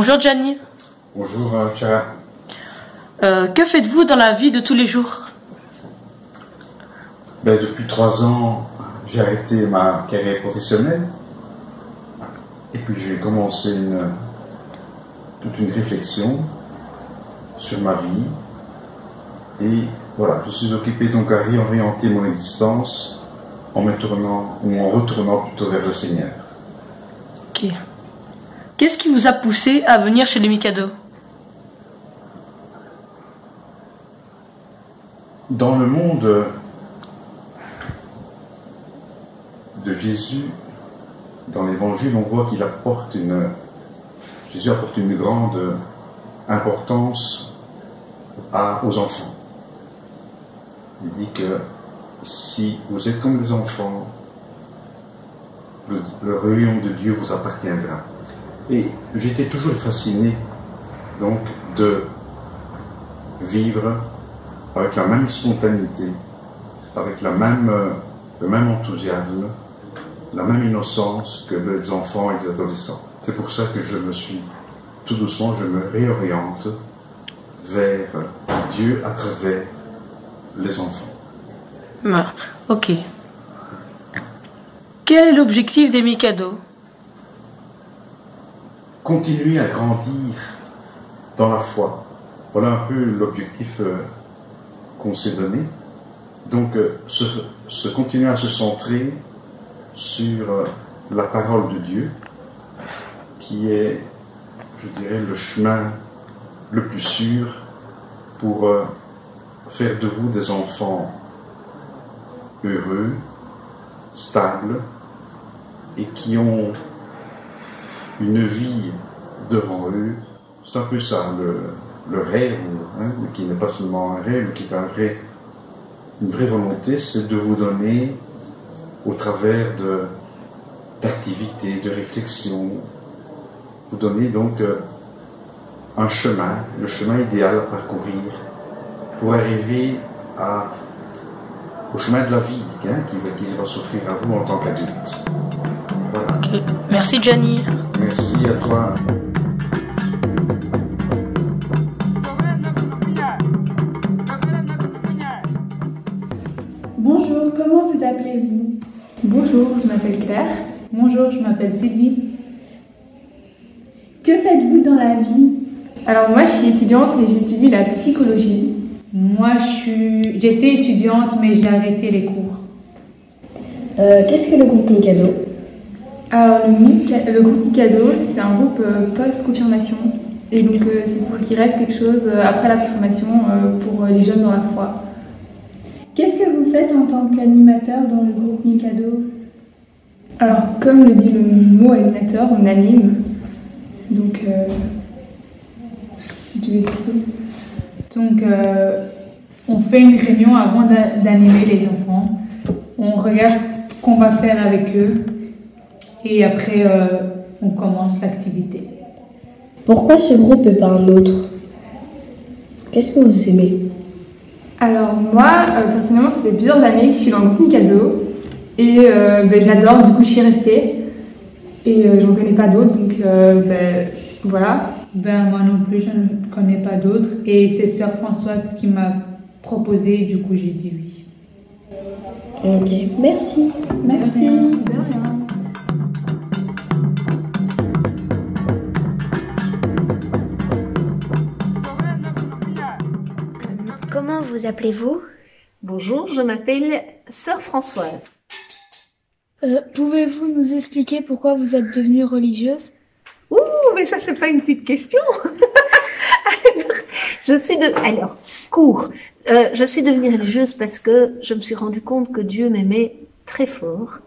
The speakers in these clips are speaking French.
Bonjour Gianni. Bonjour Chara. Que faites-vous dans la vie de tous les jours? Depuis 3 ans, j'ai arrêté ma carrière professionnelle et puis j'ai commencé toute une réflexion sur ma vie et voilà, je suis occupé donc à réorienter mon existence en retournant plutôt vers le Seigneur. Ok. Qu'est-ce qui vous a poussé à venir chez les Mikado? Dans le monde de Jésus, dans l'Évangile, on voit qu'il Jésus apporte une grande importance aux enfants. Il dit que si vous êtes comme des enfants, le royaume de Dieu vous appartiendra. Et j'étais toujours fasciné donc de vivre avec la même spontanéité, avec le même enthousiasme, la même innocence que les enfants et les adolescents. C'est pour ça que tout doucement, je me réoriente vers Dieu à travers les enfants. Ok. Quel est l'objectif des Mikado? Continuer à grandir dans la foi. Voilà un peu l'objectif qu'on s'est donné. Donc, continuer à se centrer sur la parole de Dieu, qui est, je dirais, le chemin le plus sûr pour faire de vous des enfants heureux, stables, et qui ont une vie devant eux. C'est un peu ça, le rêve, qui n'est pas seulement un rêve, qui est une vraie volonté, c'est de vous donner, au travers d'activités, de réflexions, vous donner donc un chemin, le chemin idéal à parcourir pour arriver au chemin de la vie qui va s'offrir à vous en tant qu'adulte. Voilà. Okay. Merci Gianni. Merci à toi. Bonjour, comment vous appelez-vous? Bonjour, je m'appelle Claire. Bonjour, je m'appelle Sylvie. Que faites-vous dans la vie? Alors moi, je suis étudiante et j'étudie la psychologie. Moi, j'étais étudiante, mais j'ai arrêté les cours. Qu'est-ce que le groupe Mikado? Alors, le groupe Mikado, c'est un groupe post-confirmation. Et donc, c'est pour qu'il reste quelque chose après la confirmation pour les jeunes dans la foi. Qu'est-ce que vous faites en tant qu'animateur dans le groupe Mikado? Alors, comme le dit le mot animateur, on anime. Donc, si tu veux expliquer. Donc, on fait une réunion avant d'animer les enfants. On regarde ce qu'on va faire avec eux. Et après, on commence l'activité. Pourquoi ce groupe et pas un autre? Qu'est-ce que vous aimez? Alors moi, personnellement, ça fait plusieurs années que je suis dans le groupe Mikado. Et j'adore, du coup je suis restée. Et je ne connais pas d'autres, donc voilà. Moi non plus, je ne connais pas d'autres. Et c'est Sœur Françoise qui m'a proposé, du coup j'ai dit oui. Ok, merci. Merci. De rien. Comment vous appelez-vous? Bonjour, je m'appelle Sœur Françoise. Pouvez-vous nous expliquer pourquoi vous êtes devenue religieuse? Ouh, mais ça c'est pas une petite question. Je suis devenue religieuse parce que je me suis rendu compte que Dieu m'aimait très fort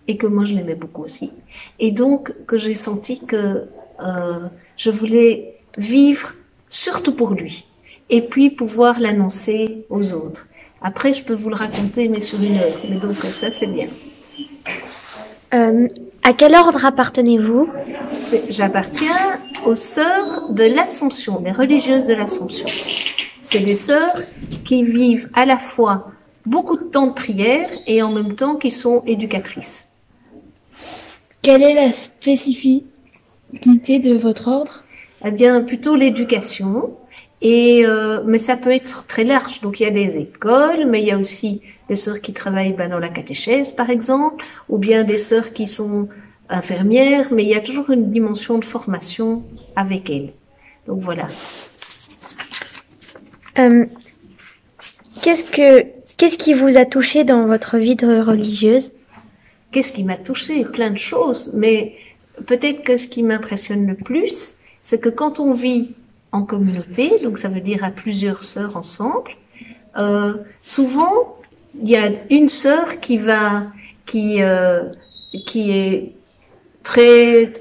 et que moi je l'aimais beaucoup aussi. Et donc que j'ai senti que je voulais vivre surtout pour lui et puis pouvoir l'annoncer aux autres. Après, je peux vous le raconter, mais sur 1 heure. Mais donc ça c'est bien. À quel ordre appartenez-vous? J'appartiens aux sœurs de l'Assomption, les religieuses de l'Assomption. C'est des sœurs qui vivent à la fois beaucoup de temps de prière et en même temps qui sont éducatrices. Quelle est la spécificité de votre ordre? Eh bien, plutôt l'éducation. Et mais ça peut être très large. Donc il y a des écoles, mais il y a aussi des sœurs qui travaillent dans la catéchèse, par exemple, ou bien des sœurs qui sont infirmières. Mais il y a toujours une dimension de formation avec elles. Donc voilà. Qu'est-ce qui vous a touché dans votre vie de religieuse? Qu'est-ce qui m'a touché? Plein de choses, mais peut-être que ce qui m'impressionne le plus, c'est que quand on vit en communauté, donc ça veut dire à plusieurs sœurs ensemble, souvent il y a une sœur qui est très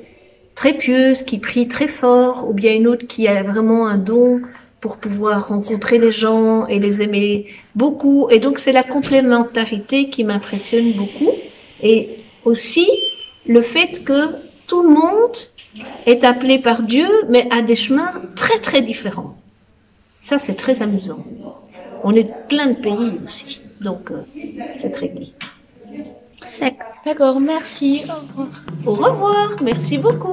pieuse, qui prie très fort, ou bien une autre qui a vraiment un don pour pouvoir rencontrer les gens et les aimer beaucoup. Et donc c'est la complémentarité qui m'impressionne beaucoup. Et aussi le fait que tout le monde est appelé par Dieu, mais à des chemins très très différents. Ça c'est très amusant. On est de plein de pays aussi, donc c'est très gai. D'accord, merci. Au revoir, merci beaucoup.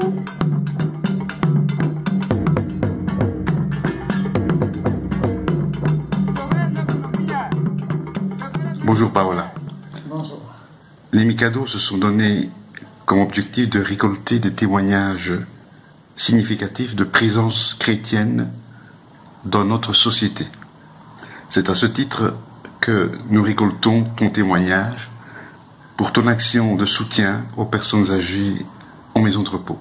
Bonjour Paola. Bonjour. Les Mikados se sont donnés comme objectif de récolter des témoignages significatifs de présence chrétienne dans notre société. C'est à ce titre que nous récoltons ton témoignage pour ton action de soutien aux personnes âgées en maison de repos.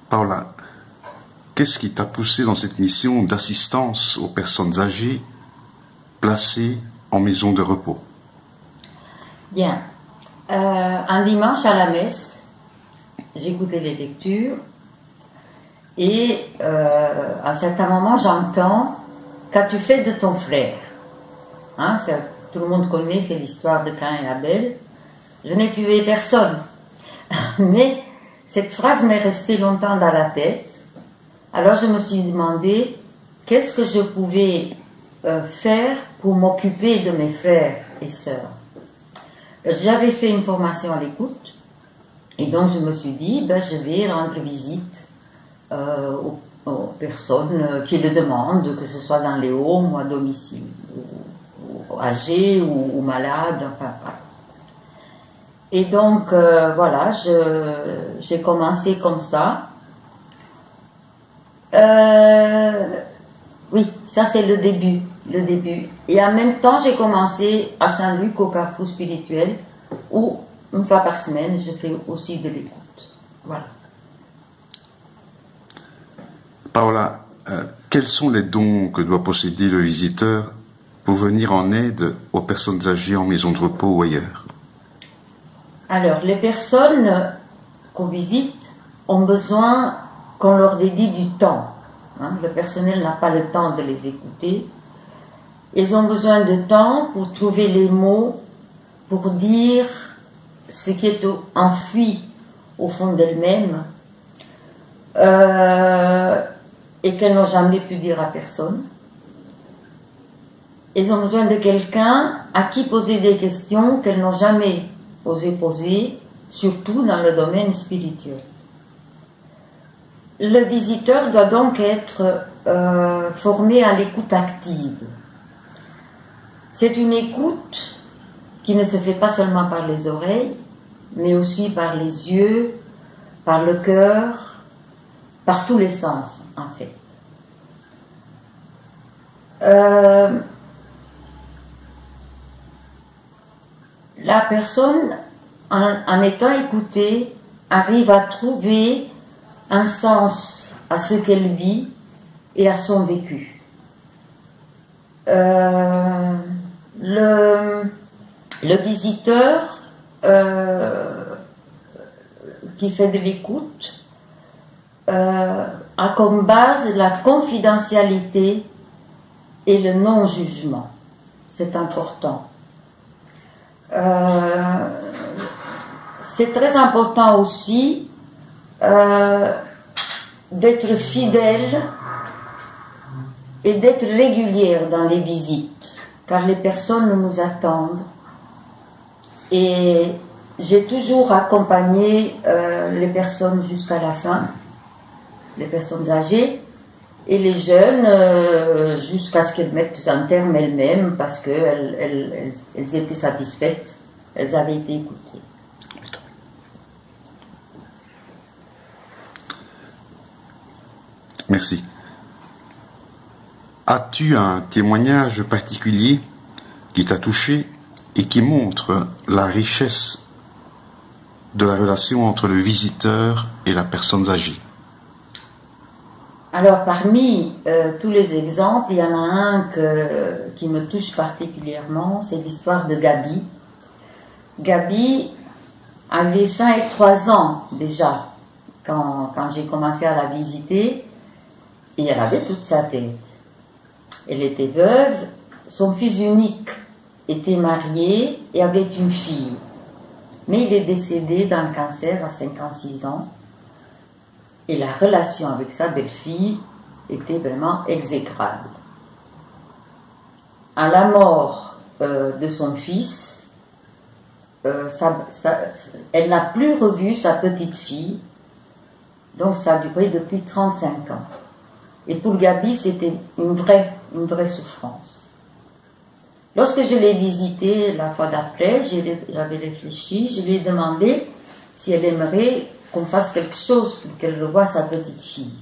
Paola, qu'est-ce qui t'a poussé dans cette mission d'assistance aux personnes âgées placées en maison de repos? Bien. Un dimanche à la messe, j'écoutais les lectures et à un certain moment, j'entends « Qu'as-tu fait de ton frère ?» Hein, tout le monde connaît, c'est l'histoire de Caïn et Abel. Je n'ai tué personne. Mais cette phrase m'est restée longtemps dans la tête. Alors je me suis demandé qu'est-ce que je pouvais faire pour m'occuper de mes frères et sœurs. J'avais fait une formation à l'écoute et donc je me suis dit je vais rendre visite aux personnes qui le demandent, que ce soit dans les homes ou à domicile, ou âgés ou malades, enfin voilà. Et donc voilà, j'ai commencé comme ça. Oui, ça c'est le début. Et en même temps, j'ai commencé à Saint-Luc au Carrefour spirituel, où une fois par semaine, je fais aussi de l'écoute. Voilà. Paola, quels sont les dons que doit posséder le visiteur pour venir en aide aux personnes âgées en maison de repos ou ailleurs? Alors, les personnes qu'on visite ont besoin qu'on leur dédie du temps. Hein, le personnel n'a pas le temps de les écouter. Ils ont besoin de temps pour trouver les mots, pour dire ce qui est enfoui au fond d'elles-mêmes et qu'elles n'ont jamais pu dire à personne. Ils ont besoin de quelqu'un à qui poser des questions qu'elles n'ont jamais osé poser, surtout dans le domaine spirituel. Le visiteur doit donc être formé à l'écoute active. C'est une écoute qui ne se fait pas seulement par les oreilles, mais aussi par les yeux, par le cœur, par tous les sens, en fait. La personne, en étant écoutée, arrive à trouver un sens à ce qu'elle vit et à son vécu. Le visiteur qui fait de l'écoute a comme base la confidentialité et le non-jugement. C'est important. C'est très important aussi d'être fidèle et d'être régulière dans les visites, car les personnes nous attendent et j'ai toujours accompagné les personnes jusqu'à la fin, les personnes âgées, et les jeunes jusqu'à ce qu'elles mettent un terme elles-mêmes parce qu'elles étaient satisfaites, elles avaient été écoutées. Merci. As-tu un témoignage particulier qui t'a touché et qui montre la richesse de la relation entre le visiteur et la personne âgée? Alors, parmi tous les exemples, il y en a un qui me touche particulièrement, c'est l'histoire de Gabi. Gabi avait 3 ans déjà quand j'ai commencé à la visiter, et elle avait toute sa tête. Elle était veuve, son fils unique était marié et avait une fille. Mais il est décédé d'un cancer à 56 ans. Et la relation avec sa belle-fille était vraiment exécrable. À la mort de son fils, elle n'a plus revu sa petite fille. Donc ça a duré depuis 35 ans. Et pour Gabi, c'était une vraie souffrance. Lorsque je l'ai visitée la fois d'après, j'avais réfléchi, je lui ai demandé si elle aimerait qu'on fasse quelque chose pour qu'elle revoie sa petite fille.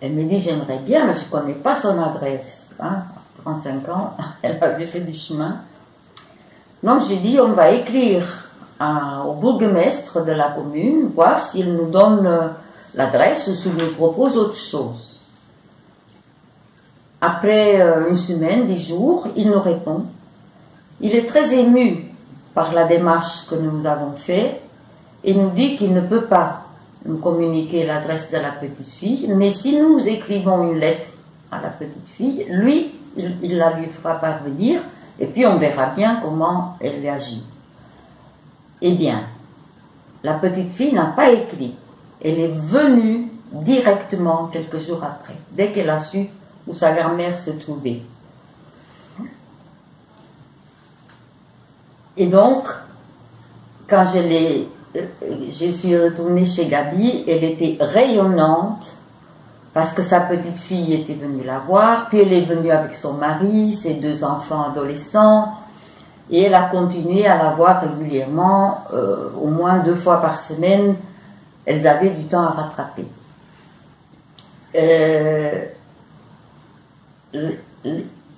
Elle me dit, j'aimerais bien, mais je ne connais pas son adresse. Hein, 35 ans, elle avait fait du chemin. Donc j'ai dit, on va écrire au bourgmestre de la commune, voir s'il nous donne l'adresse ou s'il nous propose autre chose. Après une semaine, 10 jours, il nous répond. Il est très ému par la démarche que nous avons faite et nous dit qu'il ne peut pas nous communiquer l'adresse de la petite fille, mais si nous écrivons une lettre à la petite fille, lui, il la lui fera parvenir et puis on verra bien comment elle réagit. Eh bien, la petite fille n'a pas écrit. Elle est venue directement quelques jours après, dès qu'elle a su où sa grand-mère se trouvait. Et donc, quand je suis retournée chez Gabi, elle était rayonnante parce que sa petite fille était venue la voir, puis elle est venue avec son mari, ses 2 enfants adolescents, et elle a continué à la voir régulièrement, au moins 2 fois par semaine. Elles avaient du temps à rattraper.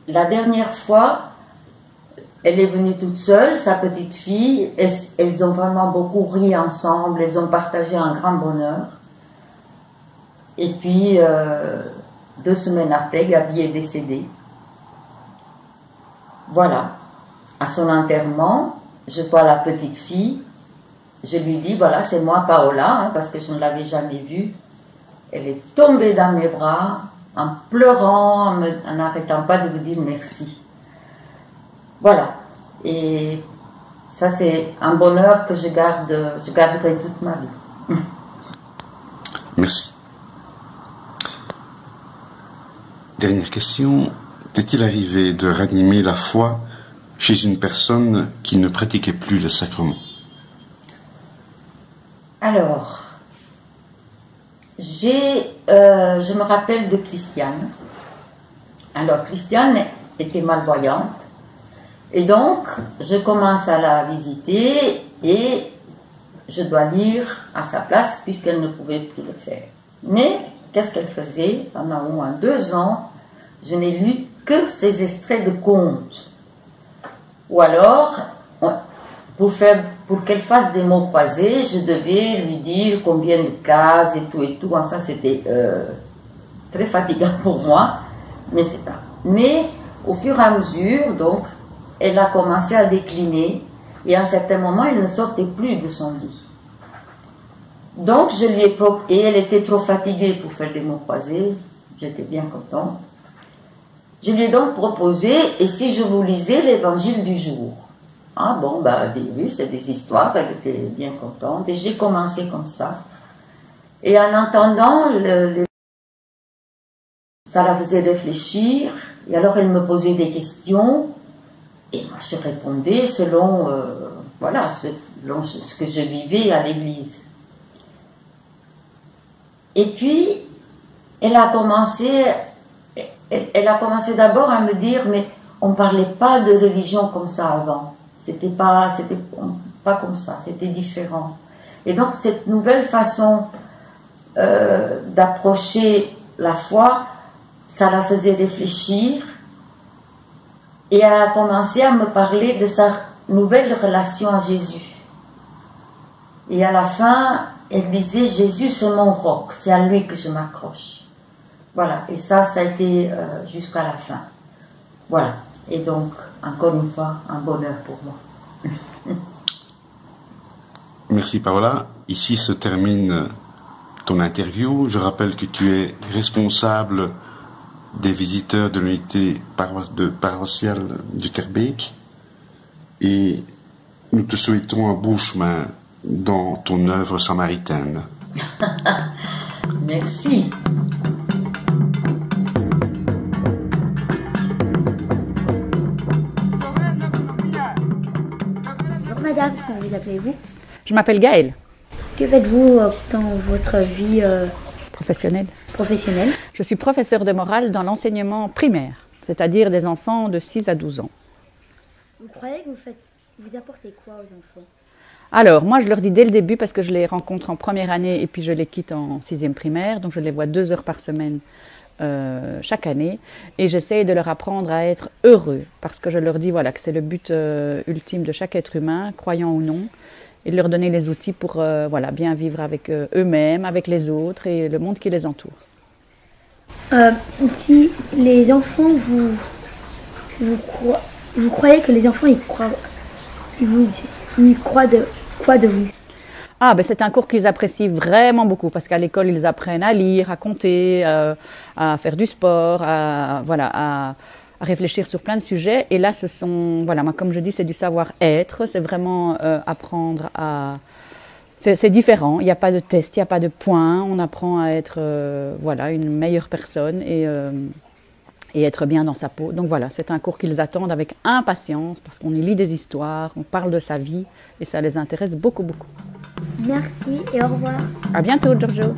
La dernière fois, elle est venue toute seule, sa petite fille. Elles ont vraiment beaucoup ri ensemble, elles ont partagé un grand bonheur. Et puis, 2 semaines après, Gabi est décédée. Voilà. À son enterrement, je vois la petite fille. Je lui dis, voilà, c'est moi Paola, hein, parce que je ne l'avais jamais vue. Elle est tombée dans mes bras, en pleurant, en n'arrêtant pas de me dire merci. Voilà. Et ça, c'est un bonheur que je garderai toute ma vie. Merci. Dernière question. T'est-il arrivé de ranimer la foi chez une personne qui ne pratiquait plus le sacrement? Alors, je me rappelle de Christiane. Alors, Christiane était malvoyante. Et donc, je commence à la visiter et je dois lire à sa place puisqu'elle ne pouvait plus le faire. Mais, qu'est-ce qu'elle faisait? Pendant au moins 2 ans, je n'ai lu que ses extraits de contes. Ou alors, pour qu'elle fasse des mots croisés, je devais lui dire combien de cases et tout. Enfin, c'était très fatigant pour moi, mais c'est ça. Mais au fur et à mesure, donc, elle a commencé à décliner et à un certain moment, elle ne sortait plus de son lit. Donc, je lui ai proposé, et elle était trop fatiguée pour faire des mots croisés, j'étais bien contente. Je lui ai donc proposé, et si je vous lisais l'évangile du jour? Ah bon, bah oui, c'est des histoires, elle était bien contente, et j'ai commencé comme ça. Et en entendant, ça la faisait réfléchir, et alors elle me posait des questions, et moi je répondais selon voilà ce que je vivais à l'église. Et puis, elle a commencé d'abord à me dire, mais on ne parlait pas de religion comme ça avant. C'était pas comme ça, c'était différent. Et donc, cette nouvelle façon d'approcher la foi, ça la faisait réfléchir. Et elle a commencé à me parler de sa nouvelle relation à Jésus. Et à la fin, elle disait, Jésus c'est mon roc, c'est à lui que je m'accroche. Voilà, et ça a été jusqu'à la fin. Voilà, et donc, encore une fois, un bonheur pour moi. Merci Paola. Ici se termine ton interview. Je rappelle que tu es responsable des visiteurs de l'unité paroissiale du Terbeek et nous te souhaitons un beau chemin dans ton œuvre samaritaine. Merci. Bonjour madame, comment vous appelez-vous? Je m'appelle Gaëlle. Que faites-vous dans votre vie professionnelle? Je suis professeure de morale dans l'enseignement primaire, c'est-à-dire des enfants de 6 à 12 ans. Vous croyez que vous apportez quoi aux enfants? Alors, moi je leur dis dès le début, parce que je les rencontre en première année et puis je les quitte en 6e primaire, donc je les vois 2 heures par semaine chaque année, et j'essaye de leur apprendre à être heureux, parce que je leur dis voilà, que c'est le but ultime de chaque être humain, croyant ou non, et de leur donner les outils pour voilà, bien vivre avec eux-mêmes, avec les autres et le monde qui les entoure. Si les enfants, vous croyez que les enfants ils croient de quoi de vous? Ah, ben c'est un cours qu'ils apprécient vraiment beaucoup, parce qu'à l'école, ils apprennent à lire, à compter, à faire du sport, à réfléchir sur plein de sujets. Et là, voilà, moi, comme je dis, c'est du savoir-être, c'est vraiment apprendre à... C'est différent, il n'y a pas de test, il n'y a pas de points, on apprend à être voilà, une meilleure personne et être bien dans sa peau. Donc voilà, c'est un cours qu'ils attendent avec impatience, parce qu'on y lit des histoires, on parle de sa vie, et ça les intéresse beaucoup, beaucoup. Merci et au revoir. À bientôt, Giorgio.